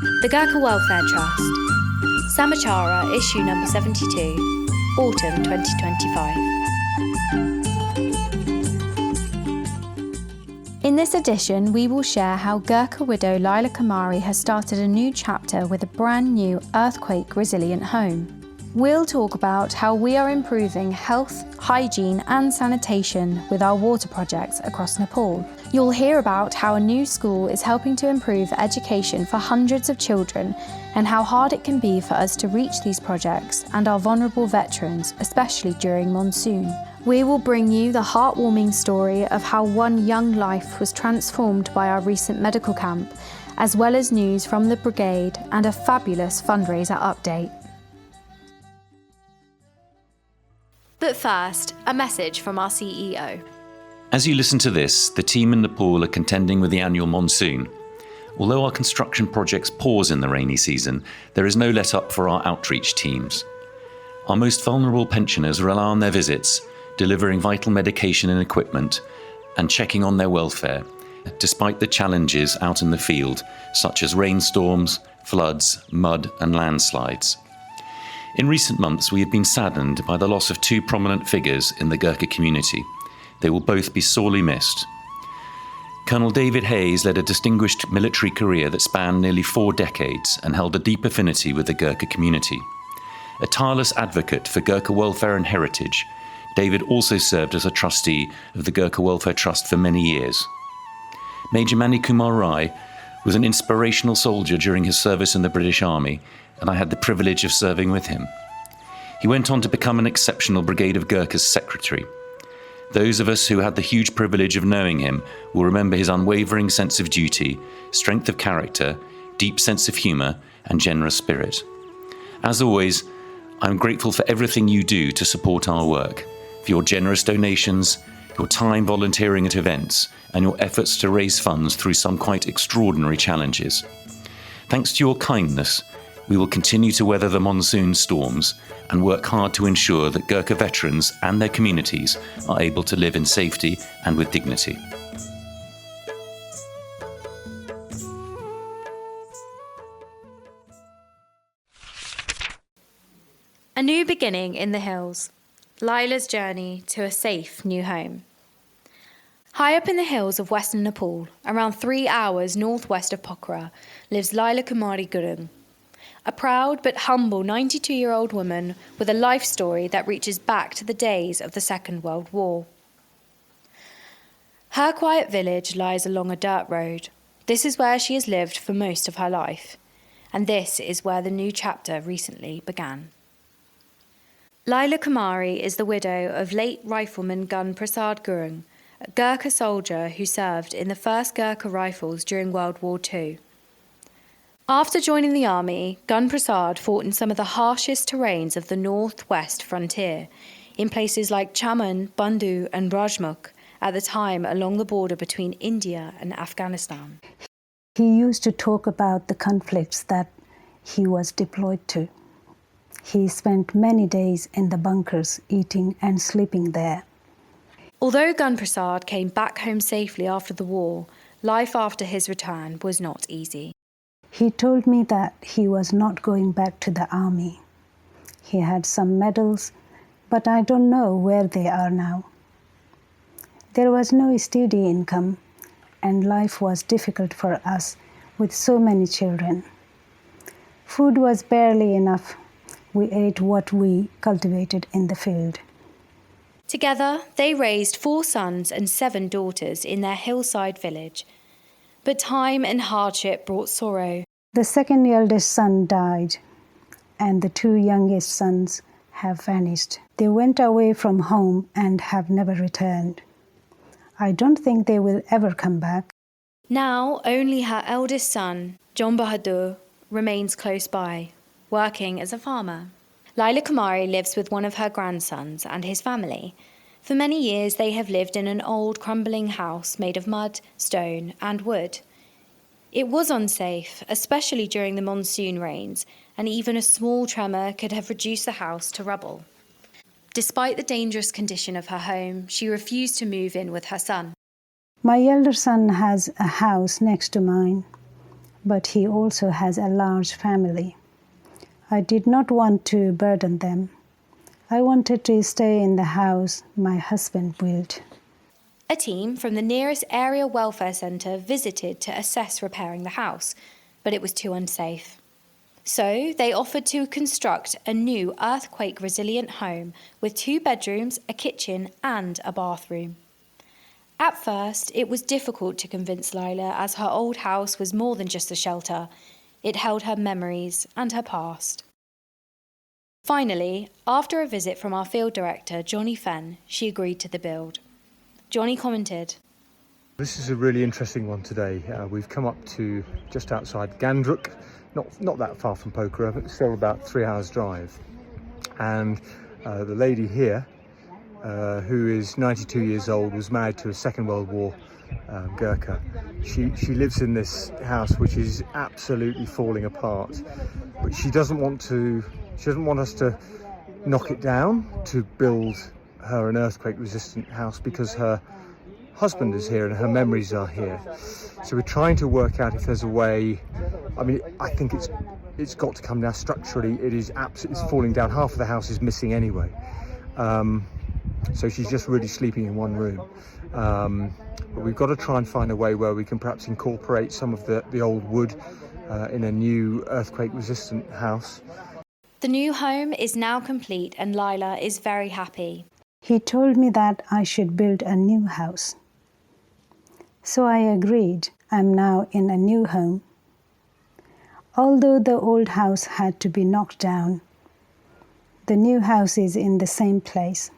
The Gurkha Welfare Trust. Samachara, issue number 72, autumn 2025. In this edition, we will share how Gurkha widow Laila Kumari has started a new chapter with a brand new earthquake-resilient home. We'll talk about how we are improving health, hygiene and sanitation with our water projects across Nepal. You'll hear about how a new school is helping to improve education for hundreds of children and how hard it can be for us to reach these projects and our vulnerable veterans, especially during monsoon. We will bring you the heartwarming story of how one young life was transformed by our recent medical camp, as well as news from the brigade and a fabulous fundraiser update. But first, a message from our CEO. As you listen to this, the team in Nepal are contending with the annual monsoon. Although our construction projects pause in the rainy season, there is no let-up for our outreach teams. Our most vulnerable pensioners rely on their visits, delivering vital medication and equipment, and checking on their welfare, despite the challenges out in the field, such as rainstorms, floods, mud and landslides. In recent months, we have been saddened by the loss of two prominent figures in the Gurkha community. They will both be sorely missed. Colonel David Hayes led a distinguished military career that spanned nearly 4 decades and held a deep affinity with the Gurkha community. A tireless advocate for Gurkha welfare and heritage, David also served as a trustee of the Gurkha Welfare Trust for many years. Major Mani Kumar Rai was an inspirational soldier during his service in the British Army, and I had the privilege of serving with him. He went on to become an exceptional Brigade of Gurkhas secretary. Those of us who had the huge privilege of knowing him will remember his unwavering sense of duty, strength of character, deep sense of humour, and generous spirit. As always, I'm grateful for everything you do to support our work, for your generous donations, your time volunteering at events, and your efforts to raise funds through some quite extraordinary challenges. Thanks to your kindness, we will continue to weather the monsoon storms and work hard to ensure that Gurkha veterans and their communities are able to live in safety and with dignity. A new beginning in the hills. Laila's journey to a safe new home. High up in the hills of western Nepal, around 3 hours northwest of Pokhara, lives Laila Kumari Gurung, a proud but humble 92-year-old woman with a life story that reaches back to the days of the Second World War. Her quiet village lies along a dirt road. This is where she has lived for most of her life, and this is where the new chapter recently began. Laila Kumari is the widow of late rifleman Gun Prasad Gurung, a Gurkha soldier who served in the 1st Gurkha Rifles during World War II. After joining the army, Gun Prasad fought in some of the harshest terrains of the northwest frontier, in places like Chaman, Bandhu and Rajmukh, at the time along the border between India and Afghanistan. He used to talk about the conflicts that he was deployed to. He spent many days in the bunkers, eating and sleeping there. Although Gun Prasad came back home safely after the war, life after his return was not easy. He told me that he was not going back to the army. He had some medals, but I don't know where they are now. There was no steady income, and life was difficult for us with so many children. Food was barely enough. We ate what we cultivated in the field. Together, they raised 4 sons and 7 daughters in their hillside village. But time and hardship brought sorrow. The second eldest son died, and the 2 youngest sons have vanished. They went away from home and have never returned. I don't think they will ever come back. Now, only her eldest son, John Bahadur, remains close by, working as a farmer. Laila Kumari lives with one of her grandsons and his family. For many years, they have lived in an old, crumbling house made of mud, stone, and wood. It was unsafe, especially during the monsoon rains, and even a small tremor could have reduced the house to rubble. Despite the dangerous condition of her home, she refused to move in with her son. My elder son has a house next to mine. but he also has a large family. I did not want to burden them. I wanted to stay in the house my husband built. A team from the nearest area welfare centre visited to assess repairing the house, but it was too unsafe. So they offered to construct a new earthquake-resilient home with 2 bedrooms, a kitchen and a bathroom. At first, it was difficult to convince Lila as her old house was more than just a shelter. It held her memories and her past. Finally, after a visit from our field director, Johnny Fenn, she agreed to the build. Johnny commented, "This is a really interesting one today. We've come up to just outside Gandruk, not that far from Pokhara, but still about 3 hours drive. And the lady here, who is 92 years old, was married to a Second World War Gurkha. She lives in this house which is absolutely falling apart, but she doesn't want us to knock it down to build her an earthquake-resistant house because her husband is here and her memories are here. So we're trying to work out if there's a way. I mean, I think it's got to come down structurally. It's falling down. Half of the house is missing anyway. So she's just really sleeping in one room. But we've got to try and find a way where we can perhaps incorporate some of the old wood in a new earthquake-resistant house. the new home is now complete and Lila is very happy. He told me that I should build a new house. So I agreed. I'm now in a new home. Although the old house had to be knocked down, the new house is in the same place.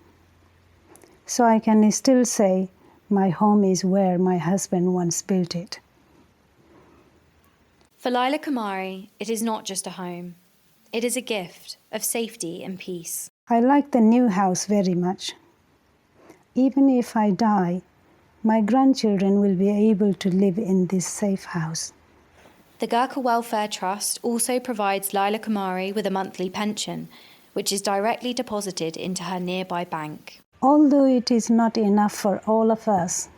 So I can still say my home is where my husband once built it. For Lila Kamari, it is not just a home. It is a gift of safety and peace. I like the new house very much. Even if I die, my grandchildren will be able to live in this safe house. The Gurkha Welfare Trust also provides Lila Kamari with a monthly pension, which is directly deposited into her nearby bank. Although it is not enough for all of us,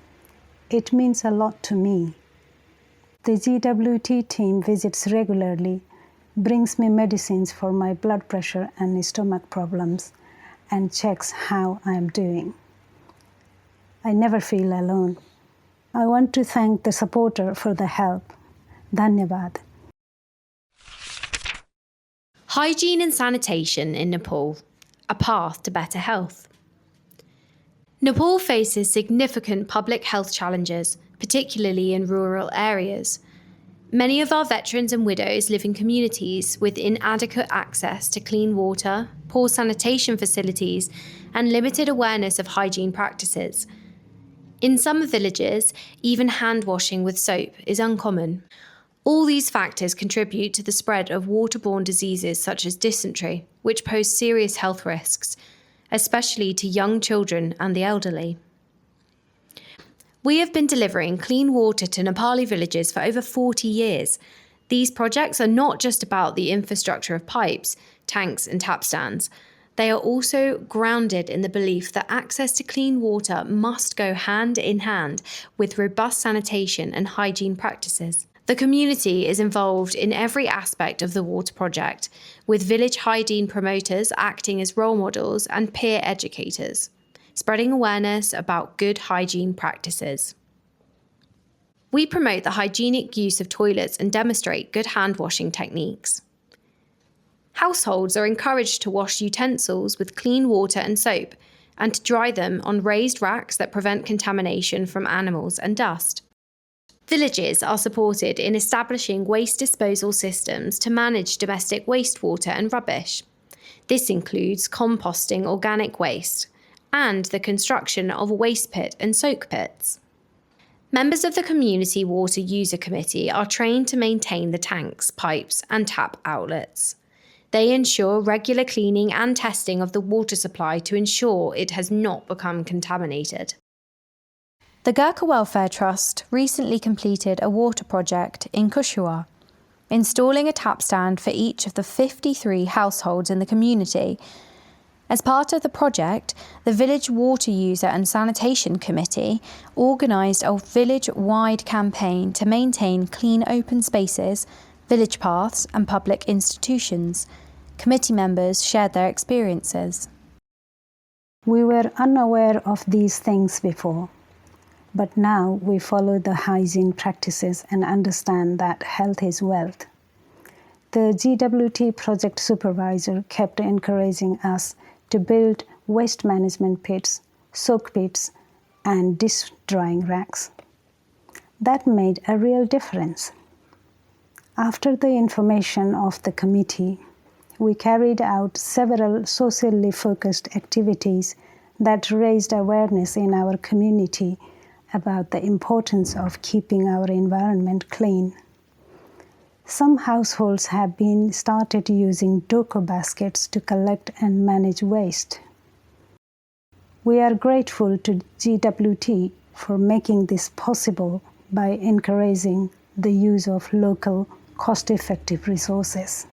it means a lot to me. The GWT team visits regularly, brings me medicines for my blood pressure and stomach problems, and checks how I am doing. I never feel alone. I want to thank the supporter for the help. Dhanyavad. Hygiene and sanitation in Nepal, a path to better health. Nepal faces significant public health challenges, particularly in rural areas. Many of our veterans and widows live in communities with inadequate access to clean water, poor sanitation facilities, and limited awareness of hygiene practices. In some villages, even hand washing with soap is uncommon. All these factors contribute to the spread of waterborne diseases such as dysentery, which pose serious health risks, especially to young children and the elderly. We have been delivering clean water to Nepali villages for over 40 years. These projects are not just about the infrastructure of pipes, tanks and tap stands. They are also grounded in the belief that access to clean water must go hand in hand with robust sanitation and hygiene practices. The community is involved in every aspect of the water project, with village hygiene promoters acting as role models and peer educators, spreading awareness about good hygiene practices. We promote the hygienic use of toilets and demonstrate good hand washing techniques. Households are encouraged to wash utensils with clean water and soap and to dry them on raised racks that prevent contamination from animals and dust. Villages are supported in establishing waste disposal systems to manage domestic wastewater and rubbish. This includes composting organic waste and the construction of a waste pit and soak pits. Members of the Community Water User Committee are trained to maintain the tanks, pipes and tap outlets. They ensure regular cleaning and testing of the water supply to ensure it has not become contaminated. The Gurkha Welfare Trust recently completed a water project in Kushuar, installing a tap stand for each of the 53 households in the community. As part of the project, the Village Water User and Sanitation Committee organised a village-wide campaign to maintain clean open spaces, village paths and public institutions. Committee members shared their experiences. We were unaware of these things before, but now we follow the hygiene practices and understand that health is wealth. The GWT project supervisor kept encouraging us to build waste management pits, soak pits, and dish drying racks. That made a real difference. After the information of the committee, we carried out several socially focused activities that raised awareness in our community about the importance of keeping our environment clean. Some households have been started using Doko baskets to collect and manage waste. We are grateful to GWT for making this possible by encouraging the use of local, cost-effective resources.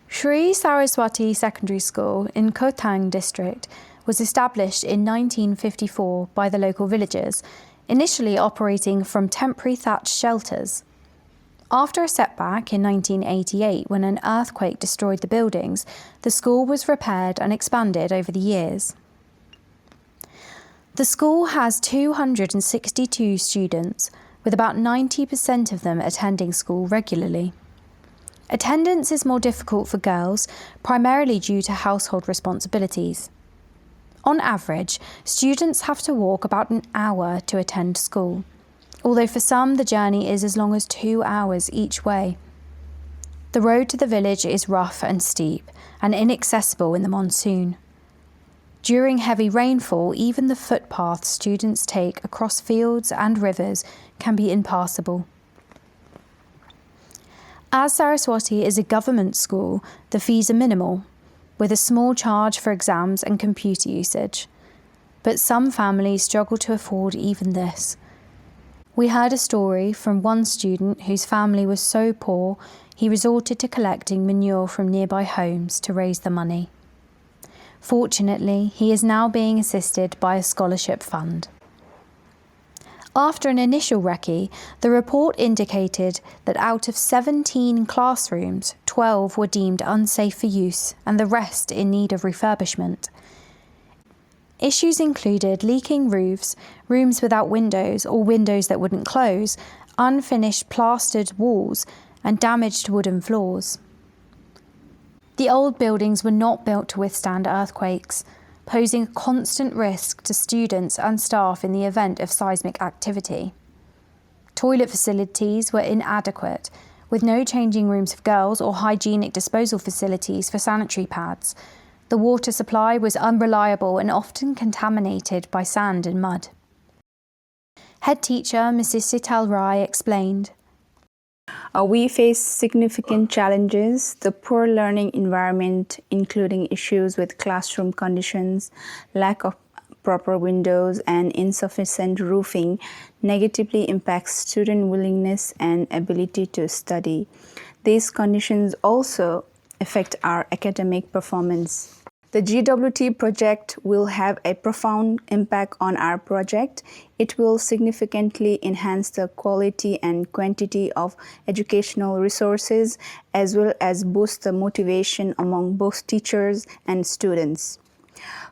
Sri Saraswati Secondary School in Kotang district was established in 1954 by the local villagers, initially operating from temporary thatched shelters. After a setback in 1988 when an earthquake destroyed the buildings, the school was repaired and expanded over the years. The school has 262 students, with about 90% of them attending school regularly. Attendance is more difficult for girls, primarily due to household responsibilities. On average, students have to walk about an hour to attend school, although for some the journey is as long as 2 hours each way. The road to the village is rough and steep and inaccessible in the monsoon. During heavy rainfall, even the footpaths students take across fields and rivers can be impassable. As Saraswati is a government school, the fees are minimal, with a small charge for exams and computer usage. But some families struggle to afford even this. We heard a story from one student whose family was so poor he resorted to collecting manure from nearby homes to raise the money. Fortunately, he is now being assisted by a scholarship fund. After an initial recce, the report indicated that out of 17 classrooms, 12 were deemed unsafe for use and the rest in need of refurbishment. Issues included leaking roofs, rooms without windows or windows that wouldn't close, unfinished plastered walls, and damaged wooden floors. The old buildings were not built to withstand earthquakes, posing a constant risk to students and staff in the event of seismic activity. Toilet facilities were inadequate, with no changing rooms for girls or hygienic disposal facilities for sanitary pads. The water supply was unreliable and often contaminated by sand and mud. Head teacher Mrs. Sital Rai explained, We face significant challenges. The poor learning environment, including issues with classroom conditions, lack of proper windows, and insufficient roofing, negatively impacts student willingness and ability to study. These conditions also affect our academic performance. The GWT project will have a profound impact on our project. It will significantly enhance the quality and quantity of educational resources, as well as boost the motivation among both teachers and students.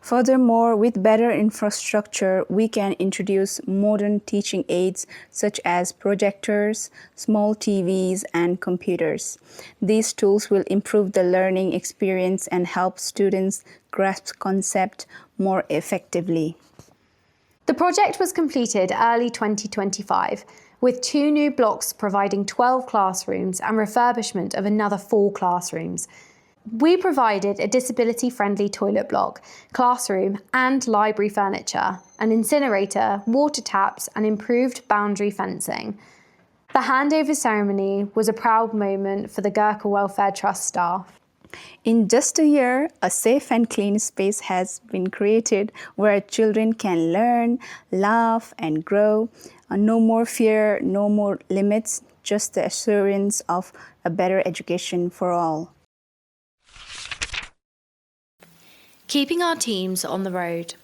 Furthermore, with better infrastructure, we can introduce modern teaching aids such as projectors, small TVs, and computers. These tools will improve the learning experience and help students grasp concepts more effectively. The project was completed early 2025, with 2 new blocks providing 12 classrooms and refurbishment of another 4 classrooms. We provided a disability-friendly toilet block, classroom and library furniture, an incinerator, water taps and improved boundary fencing. The handover ceremony was a proud moment for the Gurkha Welfare Trust staff. In just a year, a safe and clean space has been created where children can learn, laugh, and grow. No more fear, no more limits, just the assurance of a better education for all. Keeping our teams on the road.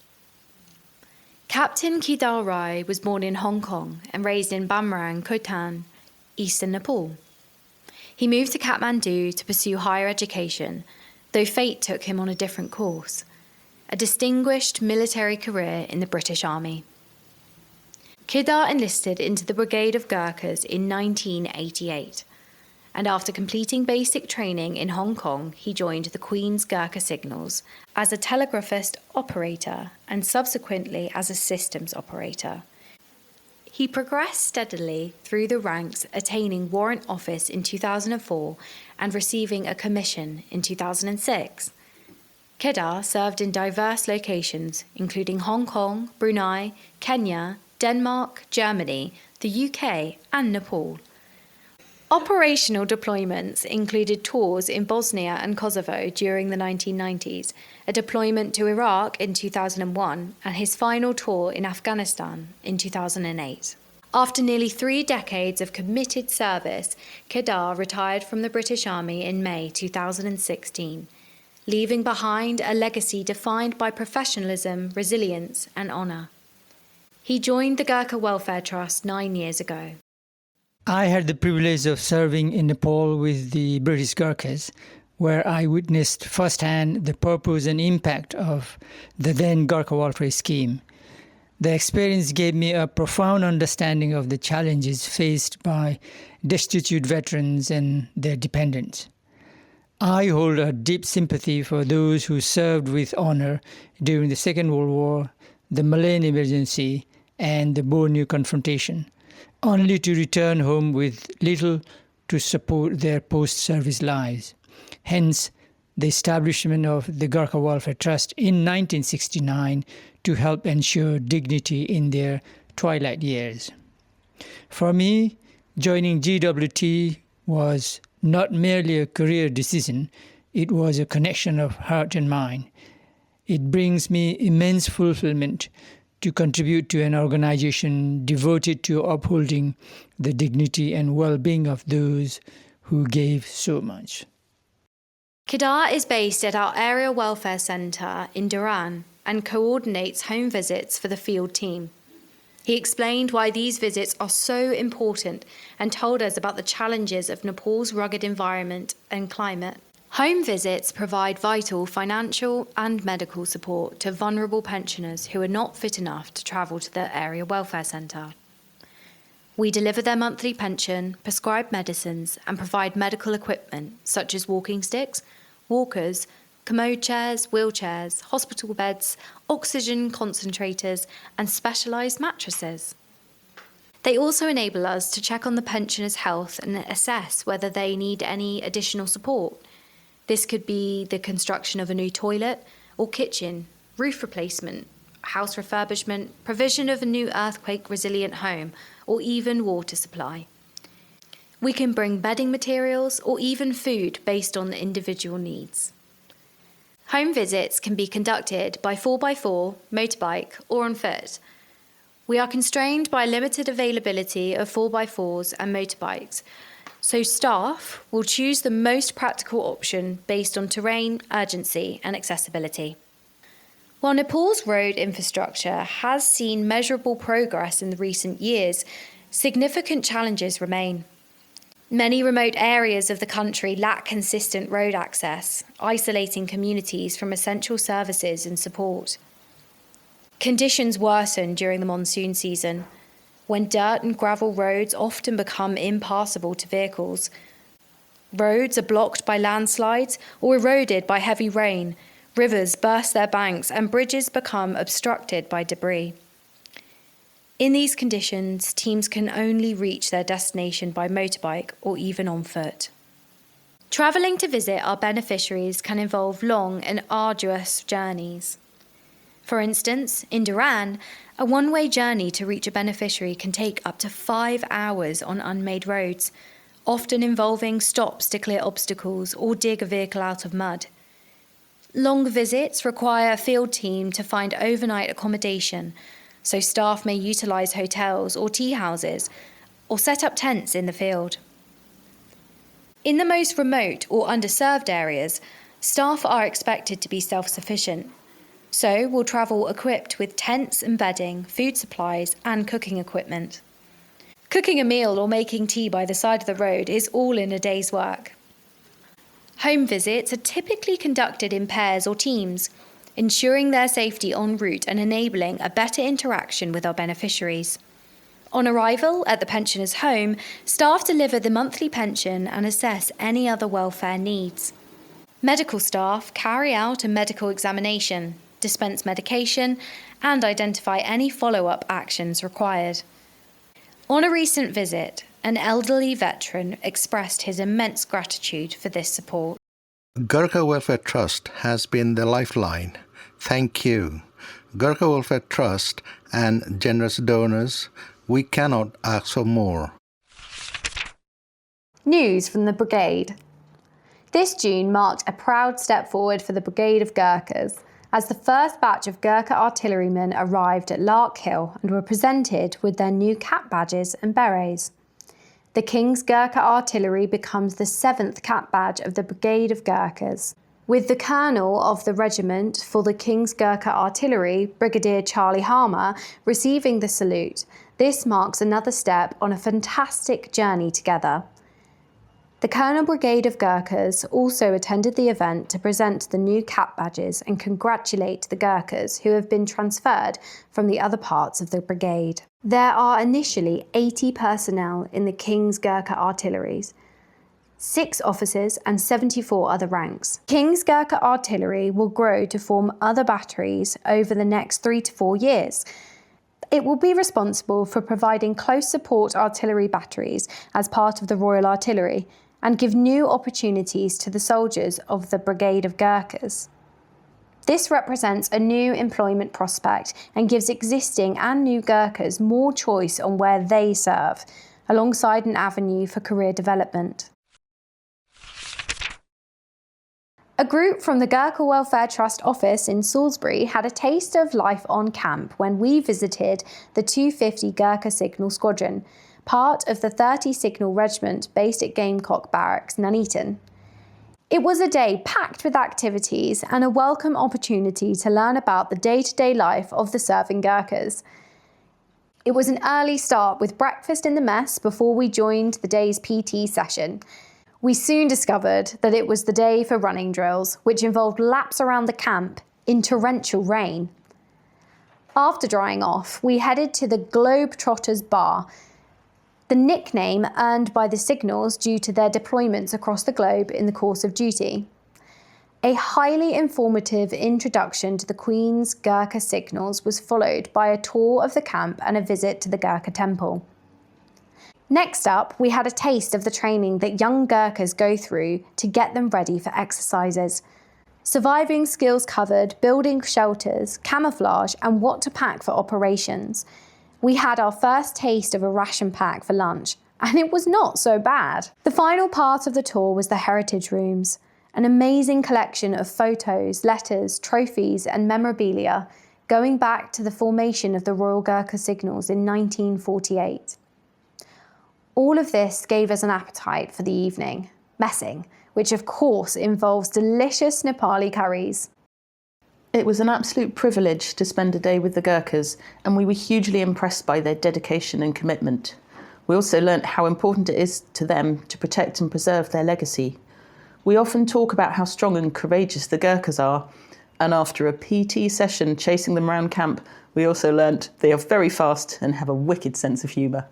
Captain Kedar Rai was born in Hong Kong and raised in Bamrang, Khotan, eastern Nepal. He moved to Kathmandu to pursue higher education, though fate took him on a different course, a distinguished military career in the British Army. Kedar enlisted into the Brigade of Gurkhas in 1988, and after completing basic training in Hong Kong, he joined the Queen's Gurkha Signals as a telegraphist operator and subsequently as a systems operator. He progressed steadily through the ranks, attaining Warrant Office in 2004 and receiving a commission in 2006. Kedar served in diverse locations, including Hong Kong, Brunei, Kenya, Denmark, Germany, the UK, and Nepal. Operational deployments included tours in Bosnia and Kosovo during the 1990s, a deployment to Iraq in 2001, and his final tour in Afghanistan in 2008. After nearly 3 decades of committed service, Kedar retired from the British Army in May 2016, leaving behind a legacy defined by professionalism, resilience, and honour. He joined the Gurkha Welfare Trust 9 years ago. I had the privilege of serving in Nepal with the British Gurkhas, where I witnessed firsthand the purpose and impact of the then Gurkha Welfare Scheme. The experience gave me a profound understanding of the challenges faced by destitute veterans and their dependents. I hold a deep sympathy for those who served with honor during the Second World War, the Malayan emergency, and the Borneo confrontation, only to return home with little to support their post-service lives. Hence, the establishment of the Gurkha Welfare Trust in 1969 to help ensure dignity in their twilight years. For me, joining GWT was not merely a career decision, it was a connection of heart and mind. It brings me immense fulfillment to contribute to an organization devoted to upholding the dignity and well-being of those who gave so much. Kedar is based at our Area Welfare Centre in Duran and coordinates home visits for the field team. He explained why these visits are so important and told us about the challenges of Nepal's rugged environment and climate. Home visits provide vital financial and medical support to vulnerable pensioners who are not fit enough to travel to the Area Welfare Centre. We deliver their monthly pension, prescribe medicines, and provide medical equipment such as walking sticks, walkers, commode chairs, wheelchairs, hospital beds, oxygen concentrators, and specialised mattresses. They also enable us to check on the pensioners' health and assess whether they need any additional support. This could be the construction of a new toilet or kitchen, roof replacement, house refurbishment, provision of a new earthquake-resilient home, or even water supply. We can bring bedding materials or even food based on the individual needs. Home visits can be conducted by 4x4, motorbike, or on foot. We are constrained by limited availability of 4x4s and motorbikes, so staff will choose the most practical option based on terrain, urgency, and accessibility. While Nepal's road infrastructure has seen measurable progress in the recent years, significant challenges remain. Many remote areas of the country lack consistent road access, isolating communities from essential services and support. Conditions worsen during the monsoon season, when dirt and gravel roads often become impassable to vehicles. Roads are blocked by landslides or eroded by heavy rain, rivers burst their banks, and bridges become obstructed by debris. In these conditions, teams can only reach their destination by motorbike or even on foot. Travelling to visit our beneficiaries can involve long and arduous journeys. For instance, in Duran, a one-way journey to reach a beneficiary can take up to 5 hours on unmade roads, often involving stops to clear obstacles or dig a vehicle out of mud. Long visits require a field team to find overnight accommodation, so staff may utilise hotels or tea houses or set up tents in the field. In the most remote or underserved areas, Staff are expected to be self-sufficient, so will travel equipped with tents and bedding, food supplies and cooking equipment. Cooking a meal or making tea by the side of the road is all in a day's work. Home visits are typically conducted in pairs or teams, ensuring their safety en route and enabling a better interaction with our beneficiaries. On arrival at the pensioner's home, staff deliver the monthly pension and assess any other welfare needs. Medical staff carry out a medical examination, dispense medication, and identify any follow-up actions required. On a recent visit, an elderly veteran expressed his immense gratitude for this support. Gurkha Welfare Trust has been the lifeline. Thank you. Gurkha Welfare Trust and generous donors, we cannot ask for more. News from the Brigade. This June marked a proud step forward for the Brigade of Gurkhas, as the first batch of Gurkha artillerymen arrived at Lark Hill and were presented with their new cap badges and berets. The King's Gurkha Artillery becomes the 7th cap badge of the Brigade of Gurkhas. With the Colonel of the regiment for the King's Gurkha Artillery, Brigadier Charlie Harmer, receiving the salute, this marks another step on a fantastic journey together. The Colonel Brigade of Gurkhas also attended the event to present the new cap badges and congratulate the Gurkhas who have been transferred from the other parts of the brigade. There are initially 80 personnel in the King's Gurkha Artilleries, 6 officers and 74 other ranks. King's Gurkha Artillery will grow to form other batteries over the next 3 to 4 years. It will be responsible for providing close support artillery batteries as part of the Royal Artillery and give new opportunities to the soldiers of the Brigade of Gurkhas. This represents a new employment prospect and gives existing and new Gurkhas more choice on where they serve, alongside an avenue for career development. A group from the Gurkha Welfare Trust office in Salisbury had a taste of life on camp when we visited the 250 Gurkha Signal Squadron, part of the 30 Signal Regiment based at Gamecock Barracks, Nuneaton. It was a day packed with activities and a welcome opportunity to learn about the day-to-day life of the serving Gurkhas. It was an early start with breakfast in the mess before we joined the day's PT session. We soon discovered that it was the day for running drills, which involved laps around the camp in torrential rain. After drying off, we headed to the Globetrotters Bar, the nickname earned by the Signals due to their deployments across the globe in the course of duty. A highly informative introduction to the Queen's Gurkha Signals was followed by a tour of the camp and a visit to the Gurkha Temple. Next up, we had a taste of the training that young Gurkhas go through to get them ready for exercises. Surviving skills covered building shelters, camouflage, and what to pack for operations. We had our first taste of a ration pack for lunch, and it was not so bad. The final part of the tour was the Heritage Rooms, an amazing collection of photos, letters, trophies, and memorabilia going back to the formation of the Royal Gurkha Signals in 1948. All of this gave us an appetite for the evening, messing, which of course involves delicious Nepali curries. It was an absolute privilege to spend a day with the Gurkhas, and we were hugely impressed by their dedication and commitment. We also learnt how important it is to them to protect and preserve their legacy. We often talk about how strong and courageous the Gurkhas are, and after a PT session chasing them around camp, we also learnt they are very fast and have a wicked sense of humour.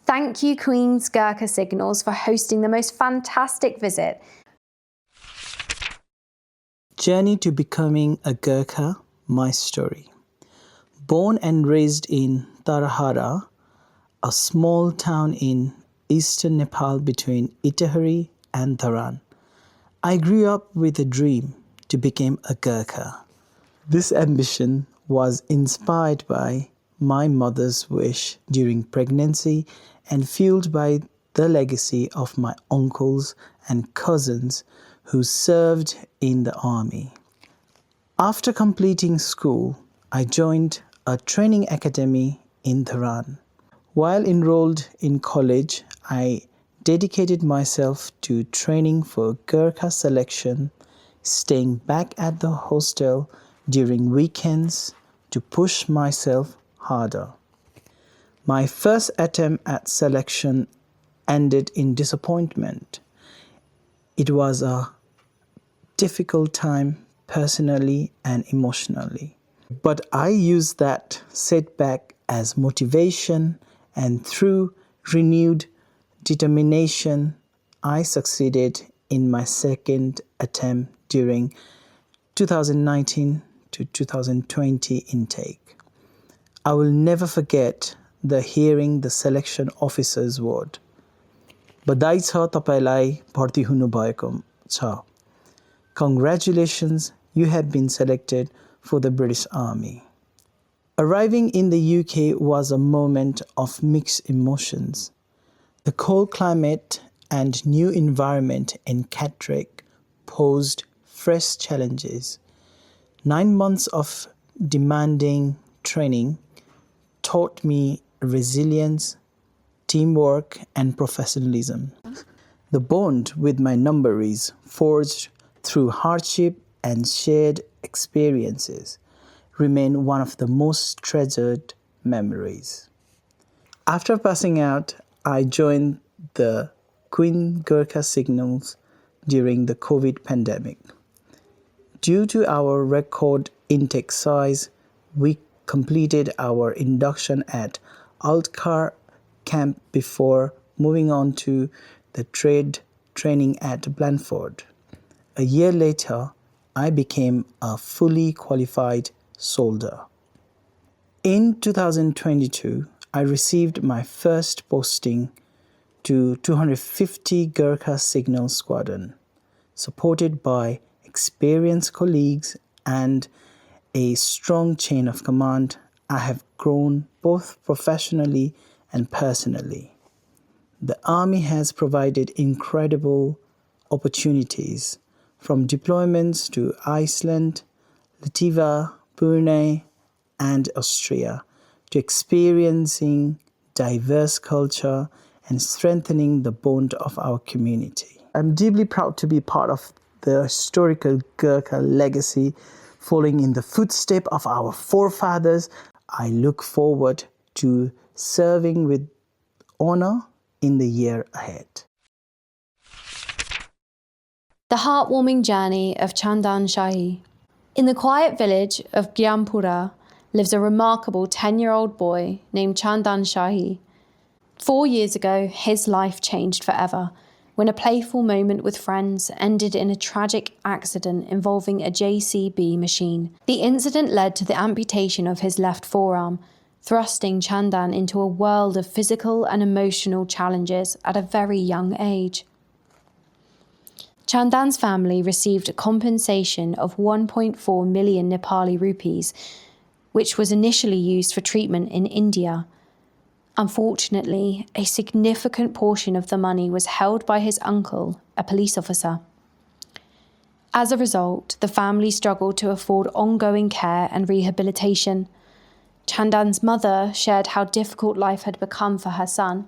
Thank you, Queen's Gurkha Signals, for hosting the most fantastic visit. Journey to becoming a Gurkha, my story. Born and raised in Tarahara, a small town in eastern Nepal between Itahari and Dharan, I grew up with a dream to become a Gurkha. This ambition was inspired by my mother's wish during pregnancy and fueled by the legacy of my uncles and cousins who served in the army. After completing school, I joined a training academy in Dharan. While enrolled in college, I dedicated myself to training for Gurkha selection, staying back at the hostel during weekends to push myself harder. My first attempt at selection ended in disappointment. It was a difficult time personally and emotionally. But I used that setback as motivation, and through renewed determination, I succeeded in my second attempt during 2019 to 2020 intake. I will never forget hearing the selection officer's word. बधाई छ तपाईलाई भर्ती हुनुभएको छ. Congratulations, you have been selected for the British Army. Arriving in the UK was a moment of mixed emotions. The cold climate and new environment in Catterick posed fresh challenges. 9 months of demanding training taught me resilience, teamwork, and professionalism. The bond with my numberies, forged through hardship and shared experiences, remain one of the most treasured memories. After passing out, I joined the Queen Gurkha Signals during the COVID pandemic. Due to our record intake size, we completed our induction at Altkar camp before moving on to the trade training at Blandford. A year later, I became a fully qualified soldier. In 2022, I received my first posting to 250 Gurkha Signal Squadron, supported by experienced colleagues and a strong chain of command. I have grown both professionally and personally. The Army has provided incredible opportunities, from deployments to Iceland, Latvia, Brunei, and Austria, to experiencing diverse culture and strengthening the bond of our community. I'm deeply proud to be part of the historical Gurkha legacy, following in the footsteps of our forefathers. I look forward to serving with honor in the year ahead. The heartwarming journey of Chandan Shahi. In the quiet village of Gyampura lives a remarkable 10-year-old boy named Chandan Shahi. 4 years ago, his life changed forever when a playful moment with friends ended in a tragic accident involving a JCB machine. The incident led to the amputation of his left forearm, thrusting Chandan into a world of physical and emotional challenges at a very young age. Chandan's family received a compensation of 1.4 million Nepali rupees, which was initially used for treatment in India. Unfortunately, a significant portion of the money was held by his uncle, a police officer. As a result, the family struggled to afford ongoing care and rehabilitation. Chandan's mother shared how difficult life had become for her son.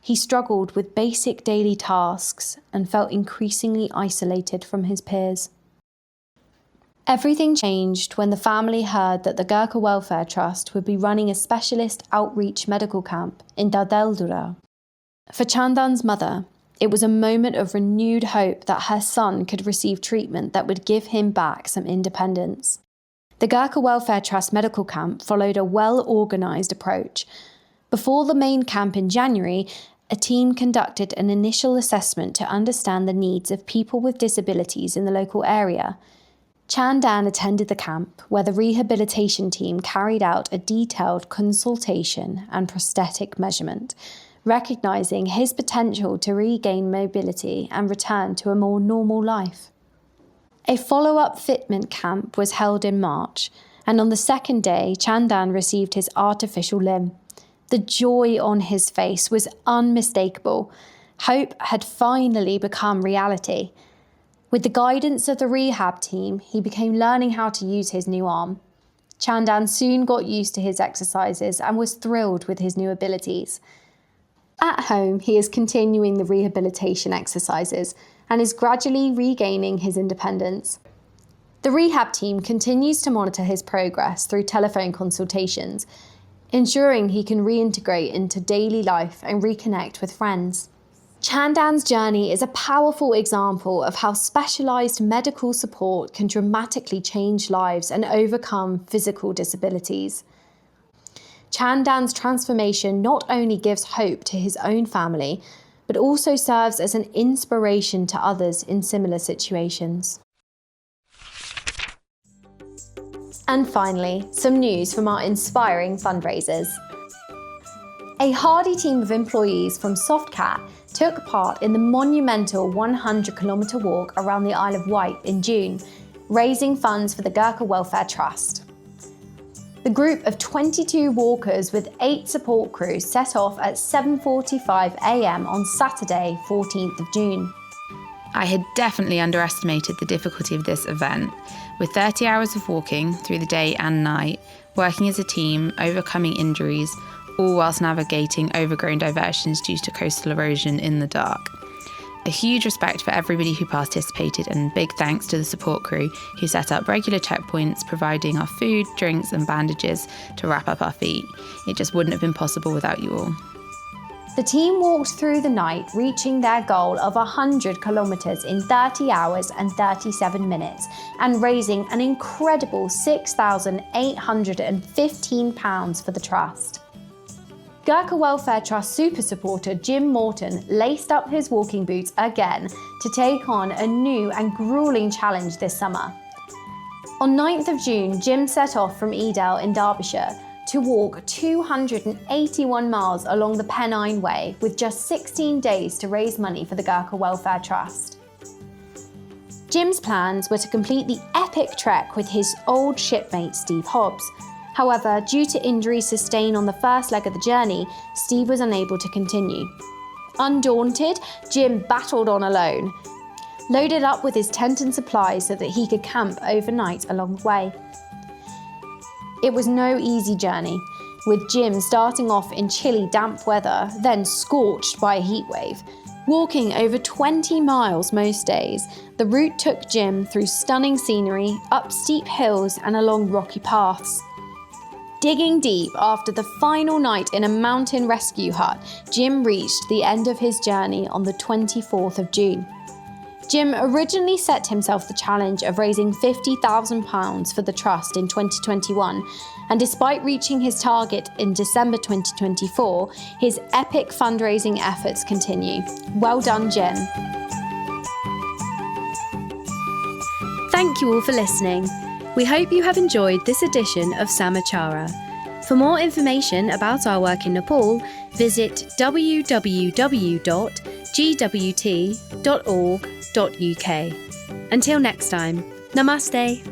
He struggled with basic daily tasks and felt increasingly isolated from his peers. Everything changed when the family heard that the Gurkha Welfare Trust would be running a specialist outreach medical camp in Dadeldura. For Chandan's mother, it was a moment of renewed hope that her son could receive treatment that would give him back some independence. The Gurkha Welfare Trust medical camp followed a well-organised approach. Before the main camp in January, a team conducted an initial assessment to understand the needs of people with disabilities in the local area. Chandan attended the camp, where the rehabilitation team carried out a detailed consultation and prosthetic measurement, recognising his potential to regain mobility and return to a more normal life. A follow-up fitment camp was held in March, and on the second day, Chandan received his artificial limb. The joy on his face was unmistakable. Hope had finally become reality. With the guidance of the rehab team, he began learning how to use his new arm. Chandan soon got used to his exercises and was thrilled with his new abilities. At home, he is continuing the rehabilitation exercises and is gradually regaining his independence. The rehab team continues to monitor his progress through telephone consultations, ensuring he can reintegrate into daily life and reconnect with friends. Chandan's journey is a powerful example of how specialised medical support can dramatically change lives and overcome physical disabilities. Chandan's transformation not only gives hope to his own family, but also serves as an inspiration to others in similar situations. And finally, some news from our inspiring fundraisers. A hardy team of employees from Softcat took part in the monumental 100-kilometre walk around the Isle of Wight in June, raising funds for the Gurkha Welfare Trust. The group of 22 walkers with 8 support crews set off at 7:45 a.m. on Saturday, 14th of June. I had definitely underestimated the difficulty of this event, with 30 hours of walking through the day and night, working as a team, overcoming injuries, all whilst navigating overgrown diversions due to coastal erosion in the dark. A huge respect for everybody who participated and big thanks to the support crew who set up regular checkpoints, providing our food, drinks and bandages to wrap up our feet. It just wouldn't have been possible without you all. The team walked through the night, reaching their goal of 100 kilometres in 30 hours and 37 minutes and raising an incredible £6,815 for the Trust. Gurkha Welfare Trust super supporter Jim Morton laced up his walking boots again to take on a new and gruelling challenge this summer. On 9th of June, Jim set off from Edale in Derbyshire to walk 281 miles along the Pennine Way with just 16 days to raise money for the Gurkha Welfare Trust. Jim's plans were to complete the epic trek with his old shipmate Steve Hobbs. However, due to injuries sustained on the first leg of the journey, Steve was unable to continue. Undaunted, Jim battled on alone, loaded up with his tent and supplies so that he could camp overnight along the way. It was no easy journey, with Jim starting off in chilly, damp weather, then scorched by a heatwave. Walking over 20 miles most days, the route took Jim through stunning scenery, up steep hills and along rocky paths. Digging deep after the final night in a mountain rescue hut, Jim reached the end of his journey on the 24th of June. Jim originally set himself the challenge of raising £50,000 for the Trust in 2021, and despite reaching his target in December 2024, his epic fundraising efforts continue. Well done, Jim. Thank you all for listening. We hope you have enjoyed this edition of Samachara. For more information about our work in Nepal, visit www.gwt.org.uk. Until next time, Namaste.